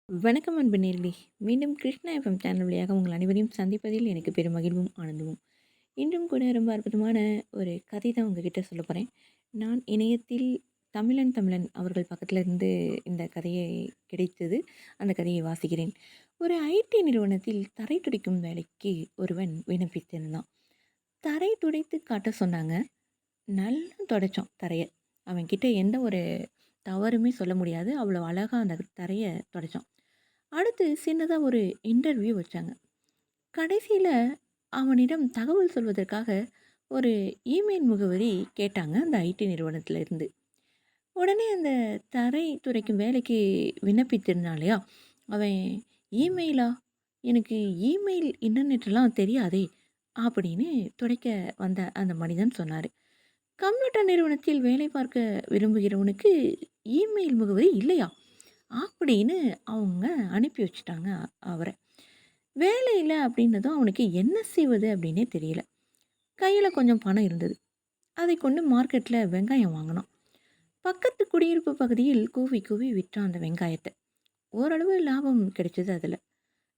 வணக்கம் அன்பு நேர்களே. மீண்டும் கிருஷ்ணா எஃப்எம் சேனல் வழியாக உங்கள் அனைவரையும் சந்திப்பதில் எனக்கு பெரும் மகிழ்வும் ஆனந்தமும். இன்றும் கூட ரொம்ப அற்புதமான ஒரு கதை தான் உங்ககிட்ட சொல்ல போகிறேன். நான் இணையத்தில் தமிழன் தமிழன் அவர்கள் பக்கத்துல இருந்து இந்த கதையை கிடைத்தது. அந்த கதையை வாசிக்கிறேன். ஒரு ஐடி நிறுவனத்தில் தரை துடைக்கும் வேலைக்கு ஒருவன் விண்ணப்பித்திருந்தான். தரை துடைத்து காட்ட சொன்னாங்க. நல்லா துடைச்சான் தரைய. அவன்கிட்ட எந்த ஒரு தவறுமே சொல்ல முடியாது. அவ்வளோ அழகா அந்த தரைய துடைச்சான். அடுத்து சின்னதா ஒரு இன்டர்வியூ வச்சாங்க. கடைசியில அவனிடம் தகவல் சொல்வதற்காக ஒரு இமெயில் முகவரி கேட்டாங்க அந்த ஐடி நிறுவனத்துல இருந்து. உடனே அந்த தரை துடைக்கும் வேலைக்கு விண்ணப்பித்திருந்தான் இல்லையா? அவன் "இமெயிலா? எனக்கு இமெயில், இன்டர்நெட்லாம் தெரியாதே!" அப்படின்னு துடைக்க வந்த அந்த மனிதன் சொன்னாரு. "கம்ப்யூட்டர் நிறுவனத்தில் வேலை பார்க்க விரும்புகிறவனுக்கு இமெயில் முகவரி இல்லையா?" அப்படின்னு அவங்க அனுப்பி வச்சுட்டாங்க அவர. வேலை இல்ல அப்படின்னதும் அவனுக்கு என்ன செய்வது அப்படின்னே தெரியல. கையில கொஞ்சம் பணம் இருந்தது. அதைக் கொண்டு மார்க்கெட்ல வெங்காயம் வாங்குனான். பக்கத்து குடியிருப்பு பகுதியில் கூவி கூவி விற்றான் அந்த வெங்காயத்த. ஓரளவு லாபம் கிடைச்சது அதுல.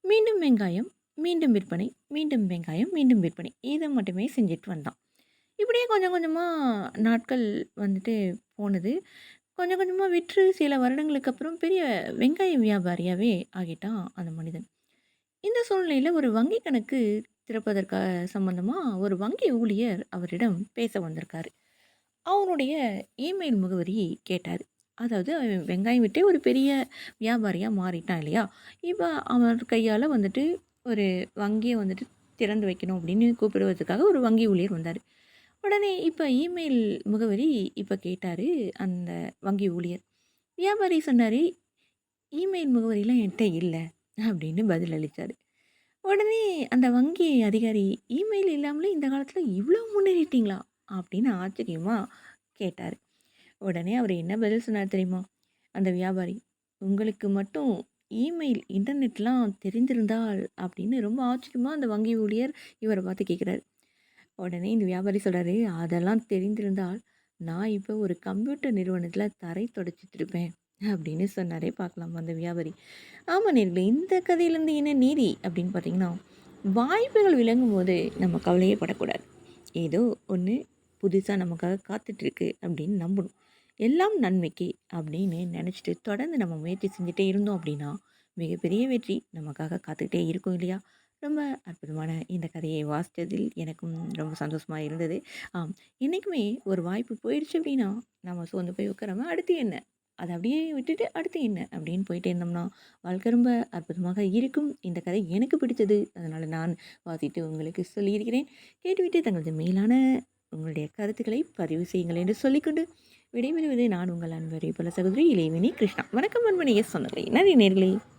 மீண்டும் வெங்காயம், மீண்டும் விற்பனை, மீண்டும் வெங்காயம், மீண்டும் விற்பனை. இத மட்டுமே செஞ்சுட்டு வந்தான். இப்படியே கொஞ்சம் கொஞ்சமா நாட்கள் வந்துட்டு போனது. கொஞ்சம் கொஞ்சமா விற்று சில வருடங்களுக்கு அப்புறம் பெரிய வெங்காய வியாபாரியாவே ஆகிட்டான் அந்த மனிதன். இந்த சூழ்நிலையில ஒரு வங்கி கணக்கு திறப்பதற்கா சம்பந்தமா ஒரு வங்கி ஊழியர் அவரிடம் பேச வந்திருக்காரு. அவருடைய இமெயில் முகவரி கேட்டாரு. அதாவது அவன் வெங்காயம் விற்றே ஒரு பெரிய வியாபாரியா மாறிட்டான் இல்லையா? இப்ப அவர் கையால வந்துட்டு ஒரு வங்கிய வந்துட்டு திறந்து வைக்கணும் அப்படின்னு கூப்பிடுவதற்காக ஒரு வங்கி ஊழியர் வந்தாரு. உடனே இப்ப இமெயில் முகவரி இப்ப கேட்டாரு அந்த வங்கி ஊழியர். வியாபாரி சொன்னாரு, "இமெயில் முகவரிலாம் என்ட்ட இல்ல" அப்படின்னு பதில் அளிச்சாரு. உடனே அந்த வங்கி அதிகாரி, "இமெயில் இல்லாமலே இந்த காலத்துல இவ்ளோ முன்னேறிட்டீங்களா?" அப்படின்னு ஆச்சரியமா கேட்டாரு. உடனே அவரு என்ன பதில் சொன்னார் தெரியுமா? அந்த வியாபாரி, "உங்களுக்கு மட்டும் இமெயில், இன்டர்நெட்லாம் தெரிந்திருந்தால்" அப்படின்னு ரொம்ப ஆச்சரியமா அந்த வங்கி ஊழியர் இவர பார்த்து கேட்குறாரு. உடனே இந்த வியாபாரி சொல்றாரு, "அதெல்லாம் தெரிந்திருந்தால், நான் இப்ப ஒரு கம்ப்யூட்டர் நிறுவனத்துல தரை துடைச்சிட்டு இருப்பேன்." அப்படின்னு சொன்னாரே பார்க்கலாம் அந்த வியாபாரி. ஆமா நேர்களே, இந்த கதையிலேருந்து என்ன நீதி அப்படின்னு பார்த்தீங்கன்னா, வாய்ப்புகள் விளங்கும்போது நம்ம கவலையே படக்கூடாது. ஏதோ ஒண்ணு புதுசா நமக்காக காத்துட்ருக்கு அப்படின்னு நம்பணும். எல்லாம் நன்மைக்கே அப்படின்னு நினச்சிட்டு தொடர்ந்து நம்ம முயற்சி செஞ்சுட்டே இருந்தோம் அப்படின்னா, மிகப்பெரிய வெற்றி நமக்காக காத்துக்கிட்டே இருக்கும் இல்லையா? ரொம்ப அற்புதமான இந்த கதையை வாசிச்சதில் எனக்கும் ரொம்ப சந்தோஷமா இருந்தது. ஆம், என்னைக்குமே ஒரு வாய்ப்பு போயிடுச்சு அப்படின்னா, நம்ம சோர்ந்து போய் உட்காராம, அடுத்து என்ன? அத அப்படியே விட்டுட்டு அடுத்து என்ன? அப்படின்னு போயிட்டே இருந்தோம்னா, வாழ்க்கை ரொம்ப அற்புதமாக இருக்கும். இந்த கதை எனக்கு பிடித்தது. அதனால நான் வாசித்து உங்களுக்கு சொல்லியிருக்கிறேன். கேட்டுவிட்டு தங்களது மேலான உங்களுடைய கருத்துக்களை பதிவு செய்யுங்கள் என்று சொல்லிக்கொண்டு விடைபெறுவது நான் உங்கள் அன்பரை போல சகோதரி இளையவேணி கிருஷ்ணா. வணக்கம் அன்பனே சொன்னதை நன்றி நேர்களே.